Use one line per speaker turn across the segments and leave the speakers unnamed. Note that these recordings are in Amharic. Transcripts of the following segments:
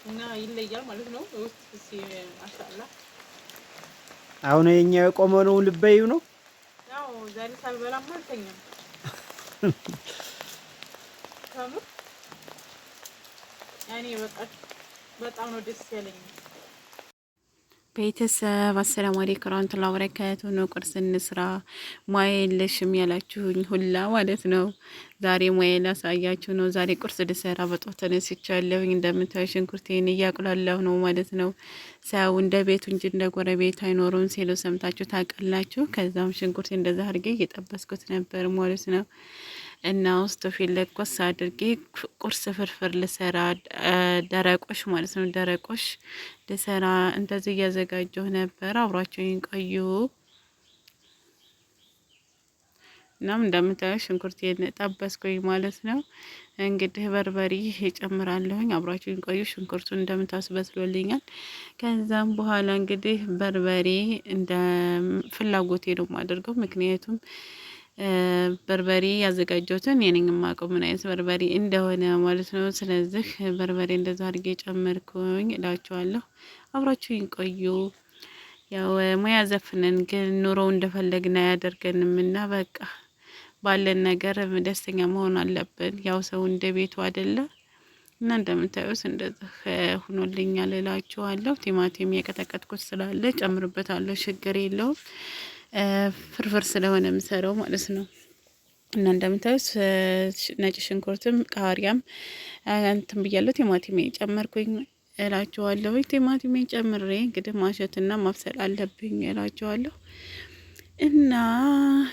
እና ይለያል ማለት ነው። ውስጥ ማሻአላ
አሁን የኛ የቆመ ነው ልበዩ ነው።
ያው ዛሬ ሳልበላማ አልተኛም። ከምር ያኔ በጣም ነው ደስ ያለኝ።
ቤተሰብ አሰላሙ አለይኩም ወራህመቱላሂ ወበረካቱሁ። ነው ቁርስ እንስራ ሙያ የለሽም ያላችሁኝ ሁላ ማለት ነው። ዛሬ ሙያ ላሳያችሁ ነው። ዛሬ ቁርስ ልሰራ በጧት ተነስቻለሁኝ። እንደምታዩ ሽንኩርቴን እያቁላለሁ ነው ማለት ነው። ሰው እንደ ቤቱ እንጂ እንደ ጎረቤት አይኖሩም ሲሉ ሰምታችሁ ታውቃላችሁ። ከዛም ሽንኩርቴ እንደዛ አድርጌ እየጠበስኩት ነበር ማለት ነው። እና ውስጥ ፊት ለቆስ አድርጌ ቁርስ ፍርፍር ልሰራ ደረቆሽ ማለት ነው። ደረቆሽ ልሰራ እንደዚህ እያዘጋጀሁ ነበር። አብሯቸውን ቆዩ። እናም እንደምታዩ ሽንኩርቴን ጠበስኩኝ ማለት ነው። እንግዲህ በርበሬ እጨምራለሁኝ። አብሯቸውን ቆዩ። ሽንኩርቱን እንደምታዩት በስሎልኛል። ከዛም በኋላ እንግዲህ በርበሬ እንደ ፍላጎቴ ነው የማደርገው ምክንያቱም በርበሬ ያዘጋጀሁትን የኔን የማውቀው ምን አይነት በርበሬ እንደሆነ ማለት ነው። ስለዚህ በርበሬ እንደዛ አድርጌ ጨመርኩኝ እላችኋለሁ። አብራችሁኝ ቆዩ። ያው ሙያ ዘፍነን ግን ኑሮው እንደፈለግን አያደርገንም እና በቃ ባለን ነገር ደስተኛ መሆን አለብን። ያው ሰው እንደ ቤቱ አይደለ እና እንደምታዩት እንደዚህ ሆኖልኛል እላችኋለሁ። ቲማቲም የቀጠቀጥኩት ስላለ ጨምርበታለሁ፣ ችግር የለውም። ፍርፍር ስለሆነ የምሰራው ማለት ነው። እና እንደምታዩት ነጭ ሽንኩርትም ቃሪያም እንትን ብያለሁ። ቲማቲሜ ጨመርኩኝ እላችኋለሁ። ቲማቲሜ ጨምሬ እንግዲህ ማሸትና ማብሰል አለብኝ እላችኋለሁ። እና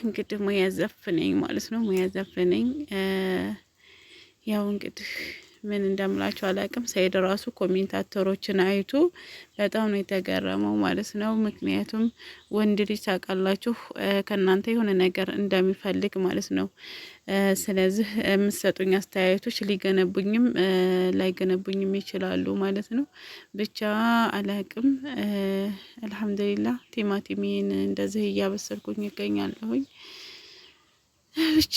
እንግዲህ ሙያ ዘፍነኝ ማለት ነው። ሙያ ዘፍነኝ ያው እንግዲህ ምን እንደምላችሁ አላቅም። ሰይድ ራሱ ኮሜንታተሮችን አይቶ በጣም ነው የተገረመው ማለት ነው። ምክንያቱም ወንድ ልጅ ታውቃላችሁ ከእናንተ የሆነ ነገር እንደሚፈልግ ማለት ነው። ስለዚህ የምትሰጡኝ አስተያየቶች ሊገነቡኝም ላይገነቡኝም ይችላሉ ማለት ነው። ብቻ አላቅም። አልሐምዱሊላህ ቲማቲሜን እንደዚህ እያበሰልኩኝ ይገኛለሁኝ። ብቻ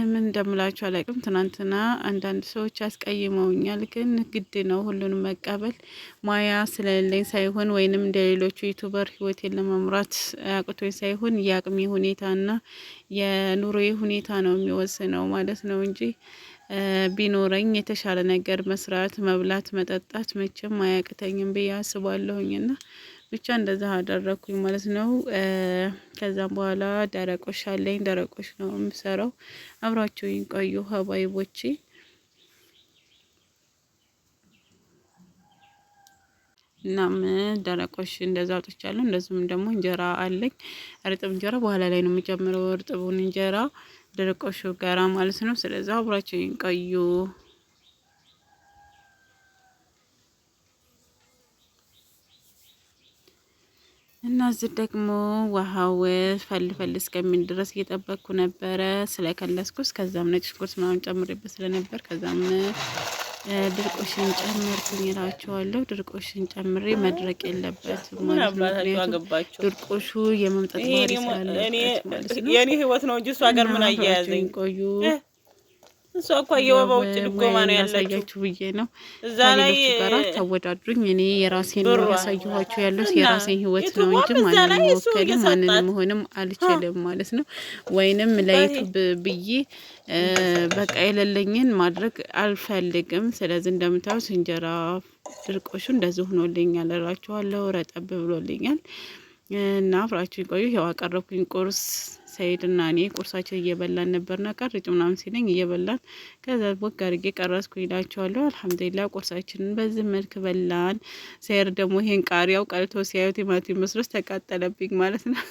ምን እንደምላችሁ አላውቅም። ትናንትና አንዳንድ ሰዎች አስቀይመውኛል፣ ግን ግድ ነው ሁሉንም መቀበል። ሙያ ስለሌለኝ ሳይሆን ወይንም እንደሌሎቹ ዩቱበር ህይወቴን ለመምራት አቅቶኝ ሳይሆን የአቅሜ ሁኔታና የኑሮዬ ሁኔታ ነው የሚወስነው ማለት ነው እንጂ ቢኖረኝ የተሻለ ነገር መስራት፣ መብላት፣ መጠጣት መቼም አያቅተኝም ብዬ አስባለሁኝና ብቻ እንደዛ አደረኩኝ ማለት ነው። ከዛም በኋላ ደረቆሽ አለኝ። ደረቆሽ ነው የምሰራው። አብራችሁኝ ቆዩ ሀባይቦቼ። እናም ደረቆሽ እንደዛ አውጥቻለሁ። እንደዚሁም ደግሞ እንጀራ አለኝ። እርጥብ እንጀራ በኋላ ላይ ነው የምጨምረው፣ እርጥቡን እንጀራ ደረቆሹ ጋራ ማለት ነው። ስለዚህ አብራችሁኝ ቆዩ። እና እዚህ ደግሞ ውሃው ፈልፈል እስከሚል ድረስ እየጠበቅኩ ነበረ ስለከለስኩስ። ከዛም ነጭ ሽንኩርት ምናምን ጨምሬበት ስለነበር ከዛም ድርቆሽን ጨመርኩኝ እላችኋለሁ። ድርቆሽን ጨምሬ መድረቅ የለበትም ማለት ነው። ምክንያቱም ድርቆሹ የመምጠጥ ባህሪ ስላለበት ማለት ነው።
የኔ ህይወት ነው እንጂ እሱ ሀገር ምን አያያዘኝ።
ቆዩ
እሷ እኮ የወባ ውጭ ድጎማ ነው ያለችው
ብዬ ነው
እዛ ላይ
ጋር ተወዳድሩኝ። እኔ የራሴን ነው ያሳየኋችሁ ያለው የራሴን ህይወት ነው እንጂ ማንንም መወከልም ማንንም መሆንም አልችልም ማለት ነው። ወይንም ለዩቱብ ብዬ በቃ የሌለኝን ማድረግ አልፈልግም። ስለዚህ እንደምታዩት እንጀራ ድርቆሹ እንደዚህ ሆኖልኛል እላችኋለሁ። ረጠብ ብሎልኛል። እና አብራችሁ ቆዩ። ያው አቀረብኩኝ ቁርስ። ሰይድና እኔ ቁርሳችን እየበላን ነበርና ቀርጭ ምናምን ሲለኝ እየበላን ከዛ ቦግ አድርጌ ቀረስኩ ይላችኋለሁ። አልሐምዱሊላህ ቁርሳችንን በዚህ መልክ በላን። ሰይድ ደግሞ ይሄን ቃሪያው ቀልቶ ሲያዩ ቲማቲም መስሎት ተቃጠለብኝ ማለት ነው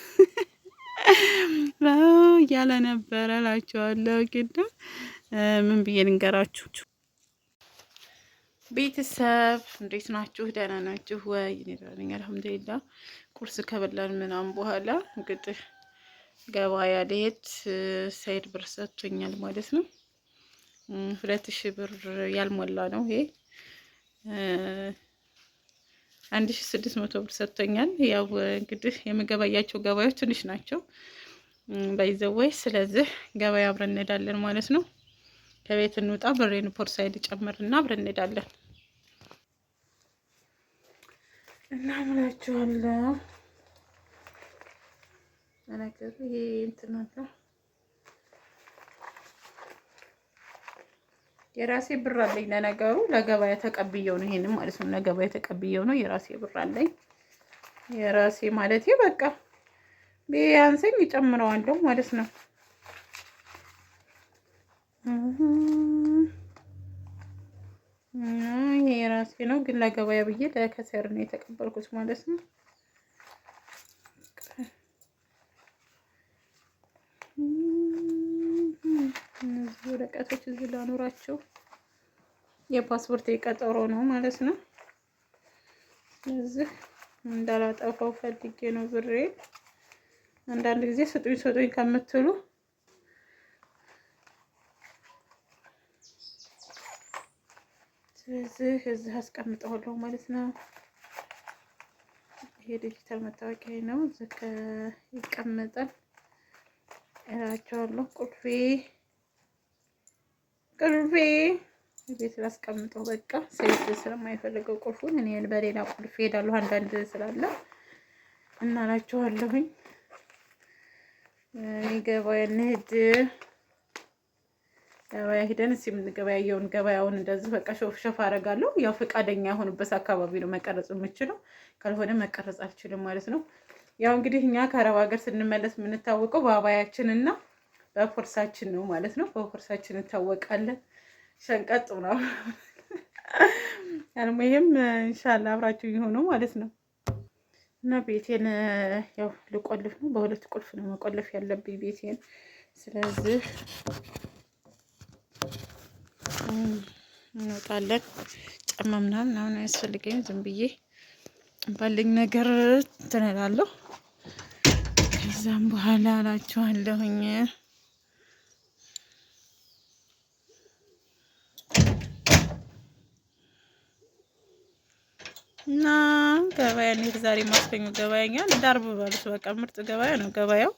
እያለ ነበረ እላችኋለሁ። ግን ምን ብዬ ልንገራችሁ ቤተሰብ እንዴት ናችሁ? ደህና ናችሁ ወይ? እኔ ደህና ነኝ አልሐምዱሊላህ። ቁርስ ከበላን ምናምን በኋላ እንግዲህ ገበያ ልሄድ ሰይድ ብር ሰጥቶኛል ማለት ነው። 2000 ብር ያልሞላ ነው ይሄ 1600 ብር ሰጥቶኛል። ያው እንግዲህ የምገበያቸው ገበያዎች ትንሽ ናቸው ባይዘወይ። ስለዚህ ገበያ አብረን እንሄዳለን ማለት ነው። ከቤት እንውጣ፣ ብሬን ፖርሳይድ ጨምርና አብረን እንሄዳለን። እና ምላችኋለሁ ለነገሩ ይሄ እንትን አለ የራሴ ብር አለኝ። ለነገሩ ለገበያ ተቀብየው ነው ይሄንን ማለት ነው። ለገበያ ተቀብየው ነው የራሴ ብር አለኝ። የራሴ ማለት በቃ ቢያንሰኝ እጨምረዋለሁ ማለት ነው። ይሄ የራሴ ነው ግን ለገበያ ብዬ ለከሰር ነው የተቀበልኩት ማለት ነው። እነዚህ ወረቀቶች እዚህ ላኖራቸው የፓስፖርት ቀጠሮ ነው ማለት ነው። ስለዚህ እንዳላጠፋው ፈልጌ ነው ብሬ። አንዳንድ ጊዜ ስጡኝ ስጡኝ ከምትሉ ስለዚህ እዚህ አስቀምጠዋለሁ ማለት ነው። ይሄ ዲጂታል መታወቂያ ነው። እዚህ ይቀመጣል እላቸዋለሁ። ቁልፌ ቤት ላስቀምጠው በቃ ሴት ስለማይፈልገው ቁልፉን እኔ በሌላ ቁልፍ ሄዳለሁ አንዳንድ ስላለ እና እላቸዋለሁኝ። ገበያ እንሂድ። ገበያ ሄደን እስኪ የምንገበያየውን ገበያውን እንደዚህ በቃ ሾፍ አደርጋለሁ። ያው ፈቃደኛ የሆኑበት አካባቢ ነው መቀረጽ የምችለው፣ ካልሆነ መቀረጽ አልችልም ማለት ነው። ያው እንግዲህ እኛ ከአረብ ሀገር ስንመለስ የምንታወቀው በአባያችንና በፖርሳችን ነው ማለት ነው። በፖርሳችን እንታወቃለን። ሸንቀጥ ነው አልሙሂም ኢንሻአላህ አብራችሁ ይሆኑ ማለት ነው። እና ቤቴን ያው ልቆልፍ ነው። በሁለት ቁልፍ ነው መቆለፍ ያለብኝ ቤቴን። ስለዚህ እንወጣለን። ጫማ ምናምን አሁን አያስፈልገኝም። ዝም ብዬ ባለኝ ነገር እንትን እላለሁ። ከዛም በኋላ እላችኋለሁኝ እና ገበያ እንሂድ። ዛሬ ማክሰኞ ገበያኛ ዳርብ ባሉት በቃ ምርጥ ገበያ ነው ገበያው።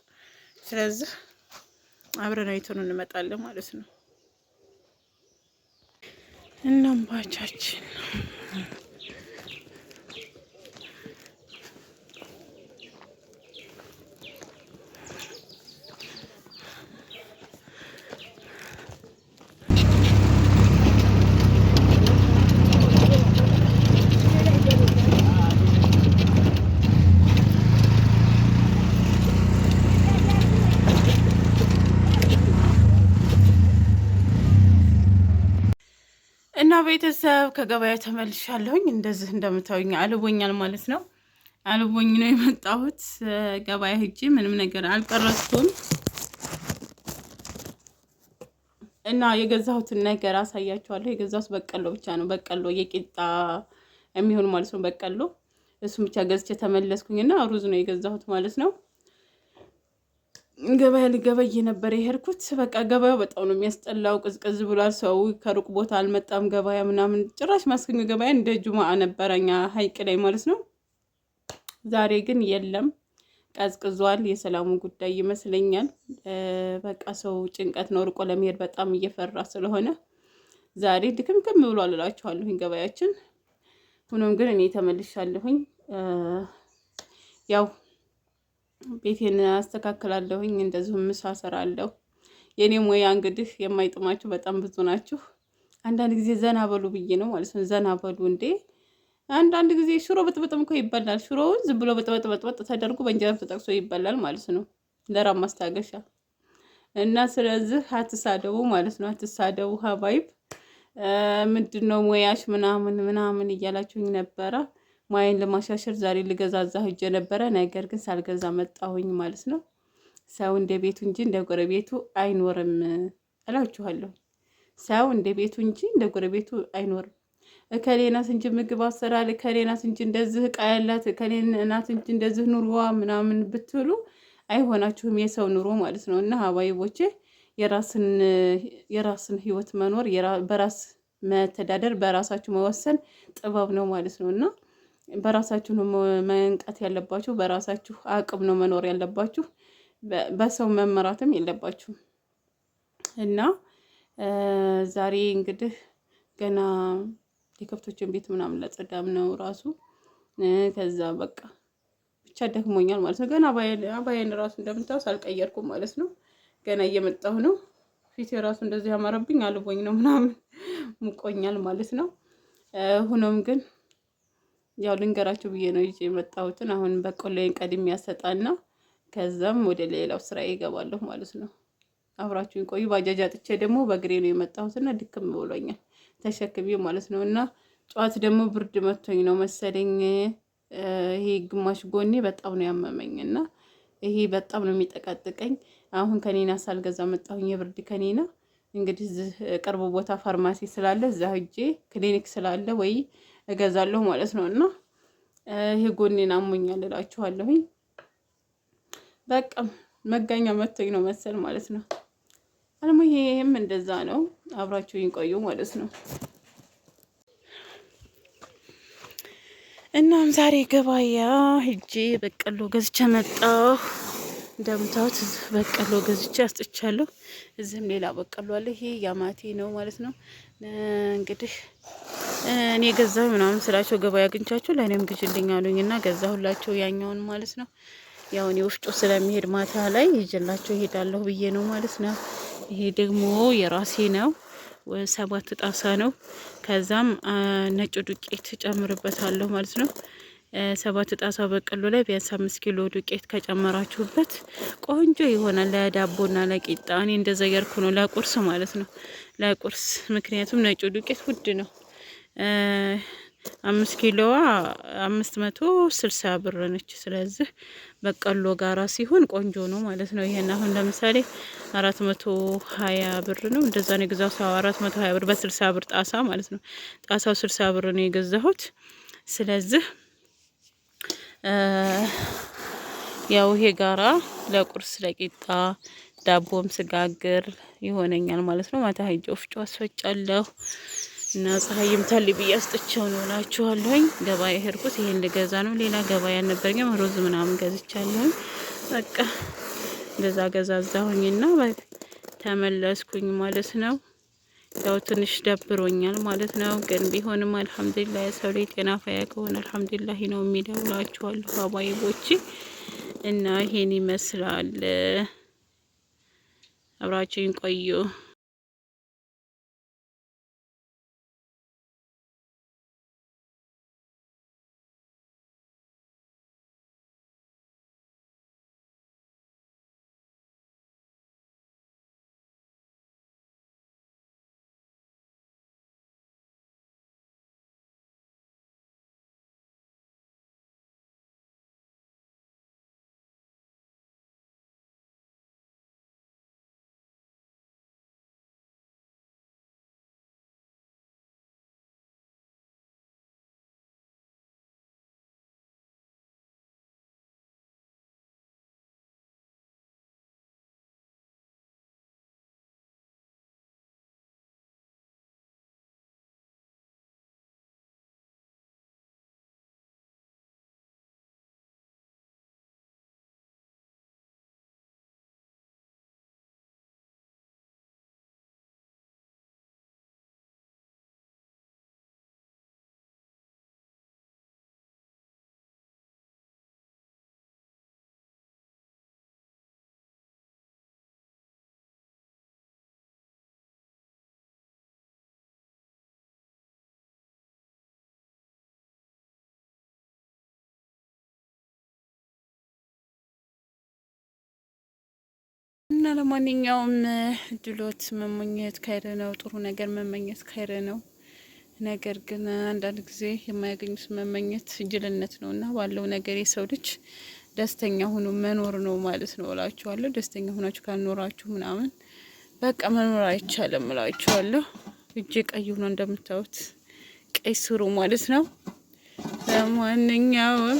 ስለዚህ አብረን አይተን እንመጣለን ማለት ነው። እናም ባቻችን እና ቤተሰብ ከገበያ ተመልሻለሁኝ። እንደዚህ እንደምታዩኝ አልቦኛል ማለት ነው። አልቦኝ ነው የመጣሁት። ገበያ ሂጂ ምንም ነገር አልቀረስኩም እና የገዛሁትን ነገር አሳያችኋለሁ። የገዛሁት በቀሎ ብቻ ነው። በቀሎ የቂጣ የሚሆን ማለት ነው። በቀሎ እሱም ብቻ ገዝቼ ተመለስኩኝና ሩዝ ነው የገዛሁት ማለት ነው። ገበያ ልገበይ ነበር የሄድኩት። በቃ ገበያው በጣም ነው የሚያስጠላው። ቅዝቅዝ ብሏል። ሰው ከሩቅ ቦታ አልመጣም። ገበያ ምናምን ጭራሽ ማስከኝ ገበያ እንደ ጁማአ ነበረኛ ሀይቅ ላይ ማለት ነው። ዛሬ ግን የለም፣ ቀዝቅዟል። የሰላሙ ጉዳይ ይመስለኛል። በቃ ሰው ጭንቀት ነው፣ ርቆ ለመሄድ በጣም እየፈራ ስለሆነ ዛሬ ድክምክም ብሏል እላችኋለሁኝ ገበያችን። ሆኖም ግን እኔ ተመልሻለሁኝ። ያው ቤቴን አስተካክላለሁኝ፣ እንደዚሁም ምሳ እሰራለሁ። የኔ ሙያ እንግዲህ የማይጥማችሁ በጣም ብዙ ናችሁ። አንዳንድ ጊዜ ዘና በሉ ብዬ ነው ማለት ነው። ዘና በሉ እንዴ! አንዳንድ ጊዜ ሽሮ በጥበጥም እኮ ይበላል። ሽሮውን ዝም ብሎ በጥበጥ ተደርጎ በእንጀራም ተጠቅሶ ይበላል ማለት ነው፣ ለራብ ማስታገሻ እና ስለዚህ አትሳደቡ ማለት ነው። አትሳደቡ ሀባይብ። ምንድነው ሙያሽ ምናምን እያላችሁኝ ነበረ። ሙያዬን ለማሻሻል ዛሬ ልገዛዛ ሂጄ ነበረ። ነገር ግን ሳልገዛ መጣሁኝ ማለት ነው። ሰው እንደ ቤቱ እንጂ እንደ ጎረቤቱ አይኖርም እላችኋለሁ። ሰው እንደ ቤቱ እንጂ እንደ ጎረቤቱ አይኖርም። እከሌ ናት እንጂ ምግብ አሰራል፣ እከሌ ናት እንጂ እንደዚህ ዕቃ ያላት፣ እከሌ ናት እንጂ እንደዚህ ኑሮዋ ምናምን ብትሉ አይሆናችሁም የሰው ኑሮ ማለት ነው። እና ሀባይቦቼ የራስን ህይወት መኖር፣ በራስ መተዳደር፣ በራሳችሁ መወሰን ጥበብ ነው ማለት ነው። እና በራሳችሁ ነው መንቀት ያለባችሁ፣ በራሳችሁ አቅም ነው መኖር ያለባችሁ። በሰው መመራትም የለባችሁም። እና ዛሬ እንግዲህ ገና የከብቶችን ቤት ምናምን ለጸዳም ነው ራሱ ከዛ በቃ ብቻ ደክሞኛል ማለት ነው። ገና አባዬን ራሱ እንደምታውስ አልቀየርኩም ማለት ነው። ገና እየመጣሁ ነው። ፊቴ ራሱ እንደዚህ ያማረብኝ አልቦኝ ነው ምናምን ሙቆኛል ማለት ነው። ሆኖም ግን ያው ልንገራችሁ ብዬ ነው ይዤ የመጣሁትን። አሁን በቆሎዬን ቀድሜ ያሰጣና ከዛም ወደ ሌላው ስራ ይገባለሁ ማለት ነው። አብራችሁን ቆዩ። ባጃጅ አጥቼ ደግሞ በእግሬ ነው የመጣሁትና ድክም ብሎኛል ተሸክሜ ማለት ነው። እና ጧት ደግሞ ብርድ መቶኝ ነው መሰለኝ ይሄ ግማሽ ጎኔ በጣም ነው ያመመኝ እና ይሄ በጣም ነው የሚጠቀጥቀኝ። አሁን ከኔና ሳልገዛ መጣሁኝ የብርድ ከኔና። እንግዲህ ቅርብ ቦታ ፋርማሲ ስላለ እዛ ሂጄ ክሊኒክ ስላለ ወይ እገዛለሁ ማለት ነው። እና ይሄ ጎኔን አሞኛል እላችኋለሁኝ። በቃ መጋኛ መቶኝ ነው መሰል ማለት ነው። አልሞ ይሄም እንደዛ ነው። አብራችሁኝ ቆዩ ማለት ነው። እናም ዛሬ ገበያ ሂጄ በቀሎ ገዝቼ መጣሁ። እንደምታዩት በቀሎ ገዝቼ አስጥቻለሁ። እዚህም ሌላ በቀሎ አለ። ይሄ ያማቴ ነው ማለት ነው። እንግዲህ እኔ ገዛሁ ምናምን ስላቸው ገበያ አግኝቻቸው ለእኔም ግዥልኝ አሉኝ እና ገዛሁላቸው ያኛውን ማለት ነው። ያው እኔ ወፍጮ ስለሚሄድ ማታ ላይ ይዤላቸው እሄዳለሁ ብዬ ነው ማለት ነው። ይሄ ደግሞ የራሴ ነው። 7 ጣሳ ነው። ከዛም ነጭ ዱቄት ጨምርበታለሁ ማለት ነው። 7 ጣሳ በቀሎ ላይ ቢያንስ 5 ኪሎ ዱቄት ከጨመራችሁበት ቆንጆ ይሆናል ለዳቦና ለቂጣ። እኔ እንደዛ ያርኩ ነው ለቁርስ ማለት ነው። ለቁርስ ምክንያቱም ነጭ ዱቄት ውድ ነው። 5 ኪሎዋ 560 ብር ነች። ስለዚህ በቀሎ ጋራ ሲሆን ቆንጆ ነው ማለት ነው። ይሄን አሁን ለምሳሌ 420 ብር ነው እንደዛ ነው የገዛው። 420 ብር በ60 ብር ጣሳ ማለት ነው። ጣሳው 60 ብር ነው የገዛሁት። ስለዚህ ያው ይሄ ጋራ ለቁርስ ለቂጣ ዳቦም ስጋግር ይሆነኛል ማለት ነው። ማታ ሂጅ ወፍጮ አስፈጫለሁ እና ፀሐይም ታሊ ብዬ አስጥቼው ነው እላችኋለሁኝ። ገበያ ሄድኩት ይሄን ልገዛ ነው። ሌላ ገበያ ነበርኝም ሩዝ ምናምን ገዝቻለሁኝ። በቃ እንደዛ ገዛዛሁኝና ተመለስኩኝ ማለት ነው። ያው ትንሽ ደብሮኛል ማለት ነው። ግን ቢሆንም አልሐምዱሊላህ የሰው ልጅ ጤና ፈያ ከሆነ አልሐምዱሊላህ ነው የሚለው እላችኋለሁ ሀባይቦቼ። እና ይሄን ይመስላል። አብራችሁኝ ቆዩ። እና ለማንኛውም ድሎት መመኘት ካይረ ነው። ጥሩ ነገር መመኘት ካይረ ነው። ነገር ግን አንዳንድ ጊዜ የማያገኙት መመኘት ጅልነት ነው እና ባለው ነገር የሰው ልጅ ደስተኛ ሆኖ መኖር ነው ማለት ነው እላችኋለሁ። ደስተኛ ሆናችሁ ካልኖራችሁ ምናምን በቃ መኖር አይቻልም እላችኋለሁ። እጄ ቀይ ሆኖ እንደምታዩት ቀይ ስሩ ማለት ነው። ለማንኛውም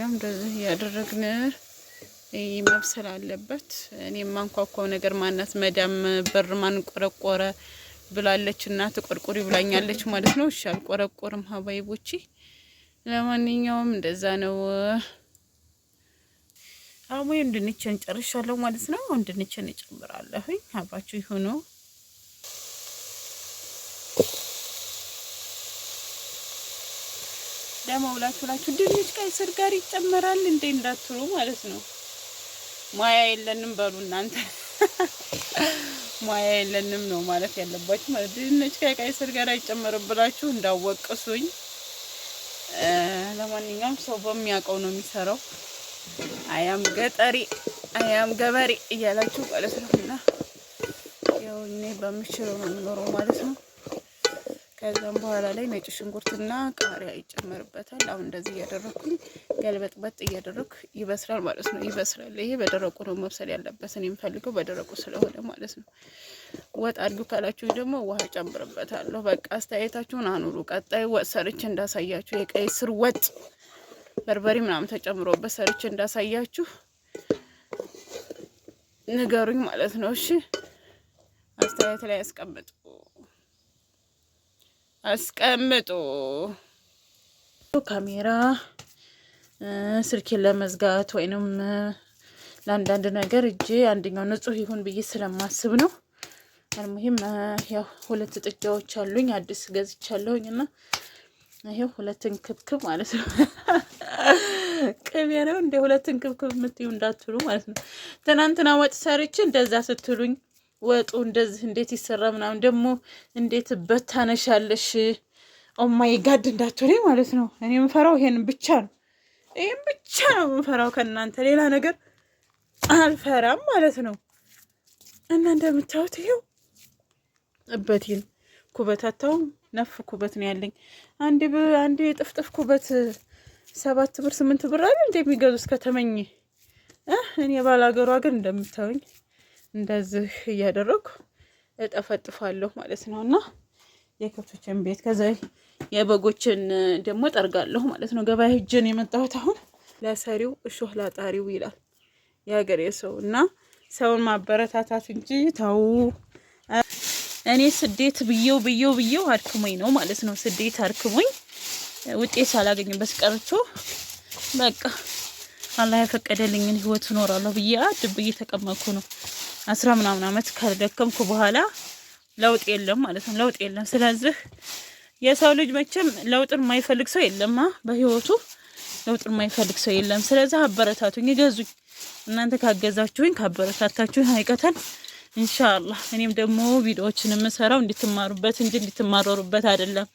እንደዚህ ያደረግን መብሰል አለበት። እኔ ማንኳኳው ነገር ማናት መዳም በር ማን ቆረቆረ ብላለች እና ተቆርቆሪ ብላኛለች ማለት ነው። እሺ አልቆረቆርም ሀባይቦቼ። ለማንኛውም እንደዛ ነው። አሁን እንድንቸን ጨርሻለሁ ማለት ነው። እንድንቸን እጨምራለሁ። አባችሁ ይሁኑ።
ደግሞ ብላችሁ ድንች ቀይ ስር ጋር ይጨመራል እንዴ እንዳትሉ ማለት ነው። ሙያ የለንም በሉ እናንተ። ሙያ የለንም ነው ማለት ያለባችሁ ማለት። ድንች ከቀይ ስር ጋር አይጨመርብላችሁ እንዳወቅሱኝ። ለማንኛውም ሰው በሚያውቀው ነው የሚሰራው። አያም ገጠሪ አያም ገበሬ እያላችሁ ማለት ነው። እና ያው እኔ በምችለው ነው የምኖረው ማለት ነው። ከዛም በኋላ ላይ ነጭ ሽንኩርትና ቃሪያ ይጨመርበታል። አሁን እንደዚህ እያደረኩኝ ገልበጥበጥ እያደረኩ ይበስላል ማለት ነው። ይበስላል። ይሄ በደረቁ ነው መብሰል ያለበት። እኔ የምፈልገው በደረቁ ስለሆነ ማለት ነው። ወጥ አድርጉ ካላችሁ ደግሞ ውሃ ጨምርበታለሁ። በቃ አስተያየታችሁን አኑሩ። ቀጣይ ወጥ ሰርቼ እንዳሳያችሁ የቀይ ስር ወጥ በርበሬ ምናምን ተጨምሮበት ሰርቼ እንዳሳያችሁ ንገሩኝ ማለት ነው። እሺ አስተያየት ላይ አስቀምጡ። ካሜራ ስልኬን ለመዝጋት ወይንም ለአንዳንድ ነገር እጄ አንደኛው ንጹህ ይሁን ብዬ ስለማስብ ነው። አልሙሂም ያው 2 ጥጃዎች አሉኝ አዲስ ገዝቻለሁኝ እና ይሄው 2 እንክብክብ ማለት ነው። ቅቤ ነው እንደ 2 እንክብክብ የምትዩ እንዳትሉ ማለት ነው። ትናንትና ወጥ ሰርቼ እንደዛ ስትሉኝ ወጡ እንደዚህ እንዴት ይሰራ ምናምን ደግሞ እንዴት በታነሻለሽ ኦማይ ጋድ እንዳትወሪ ማለት ነው። እኔ የምፈራው ይሄን ብቻ ነው። ይሄን ብቻ ነው የምፈራው ከእናንተ ሌላ ነገር አልፈራም ማለት ነው። እና እንደምታዩት ይሄው እበቴን ኩበታታው ነፍ ኩበት ነው ያለኝ። አንዴ ጥፍጥፍ ኩበት 7 ብር 8 ብር አይደል እንደሚገዙ እስከተመኝ እኔ ባላገሯ ግን እንደምታዩኝ እንደዚህ እያደረኩ እጠፈጥፋለሁ ማለት ነው። እና የከብቶችን ቤት ከዛ የበጎችን ደግሞ ጠርጋለሁ ማለት ነው። ገበያ ሄጄን የመጣሁት አሁን ለሰሪው እሾህ ላጣሪው ይላል የሀገሬ ሰው። እና ሰውን ማበረታታት እንጂ ተው። እኔ ስደት ብየው አድክሞኝ ነው ማለት ነው። ስደት አድክሞኝ ውጤት ሳላገኝበት ቀርቶ በቃ አላህ የፈቀደልኝን ህይወት እኖራለሁ ብዬ አድብዬ ተቀመጥኩ ነው። 10 ምናምን አመት ካልደከምኩ በኋላ ለውጥ የለም ማለት ነው። ለውጥ የለም። ስለዚህ የሰው ልጅ መቼም ለውጥን የማይፈልግ ሰው የለም። በህይወቱ ለውጥን የማይፈልግ ሰው የለም። ስለዚህ አበረታቱኝ፣ ይገዙኝ። እናንተ ካገዛችሁኝ ካበረታታችሁኝ ሀይቀተን ኢንሻአላህ እኔም ደግሞ ቪዲዮዎችን የምሰራው እንድትማሩበት እንጂ እንድትማረሩበት አይደለም።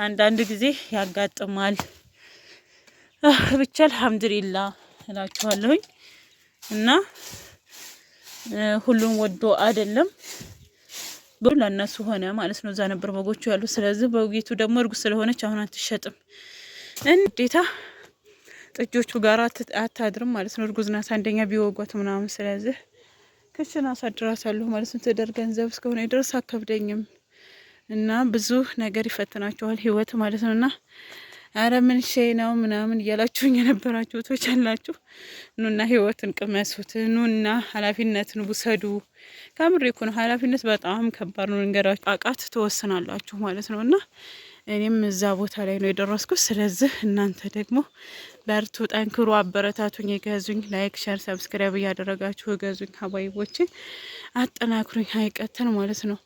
አንዳንድ ጊዜ ያጋጥማል። ብቻ አልሐምዱሊላህ እላችኋለሁኝ። እና ሁሉም ወዶ አይደለም ብሎ ለነሱ ሆነ ማለት ነው። እዛ ነበር በጎቹ ያሉ። ስለዚህ በውጌቱ ደግሞ እርጉዝ ስለሆነች አሁን አትሸጥም። እንዴታ ጥጆቹ ጋር አታድርም ማለት ነው። እርጉዝ ናት። አንደኛ ቢወጓት ምናምን። ስለዚህ ክችን አሳድራታለሁ ማለት ነው። ትደር ገንዘብ እስከሆነ ድረስ አከብደኝም እና ብዙ ነገር ይፈትናችኋል ህይወት ማለት ነውና አረ ምን ሸይ ነው ምናምን እያላችሁኝ የነበራችሁ ቶች አላችሁ። ኑና ህይወትን ቅመሱት። ኑና ኃላፊነትን ውሰዱ። ከምሬ እኮ ነው። ኃላፊነት በጣም ከባድ ነው። እንገራችሁ አቃት ተወስናላችሁ ማለት ነውና እኔም እዛ ቦታ ላይ ነው የደረስኩት። ስለዚህ እናንተ ደግሞ በርቱ፣ ጠንክሩ፣ አበረታቱኝ፣ ይገዙኝ። ላይክ፣ ሼር፣ ሰብስክራይብ እያደረጋችሁ ይገዙኝ። ሀባይቦቼ አጠናክሩኝ። ሀይቀተን ማለት ነው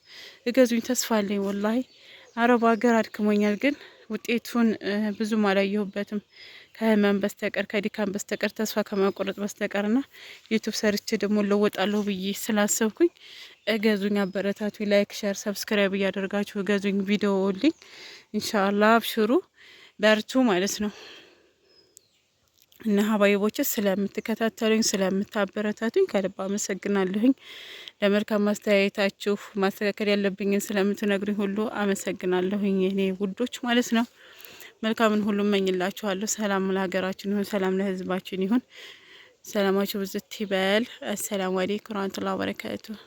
ይገዙኝ። ተስፋ አለኝ ወላሂ። አረብ ሀገር አድክሞኛል ግን ውጤቱን ብዙም አላየሁበትም ከህመም በስተቀር ከዲካም በስተቀር ተስፋ ከመቆረጥ በስተቀርና ዩቲዩብ ሰርቼ ደግሞ ለወጣለሁ ብዬ ስላሰብኩኝ እገዙኝ፣ አበረታቱኝ። ላይክ ሼር ሰብስክራይብ እያደረጋችሁ እገዙኝ። ቪዲዮ ወልኝ ኢንሻአላህ። አብሽሩ በርቱ ማለት ነው። እና ሀባይቦች ስለምትከታተሉኝ ስለምታበረታቱኝ ከልብ አመሰግናለሁኝ። ለመልካም ማስተያየታችሁ ማስተካከል ያለብኝን ስለምትነግሩኝ ሁሉ አመሰግናለሁኝ የኔ ውዶች ማለት ነው። መልካምን ሁሉ እመኝላችኋለሁ። ሰላም ለሀገራችን ይሁን፣ ሰላም ለህዝባችን ይሁን። ሰላማችሁ ብዝት ይበል። አሰላሙ አለይኩም ወራህመቱላሂ ወበረካቱሁ።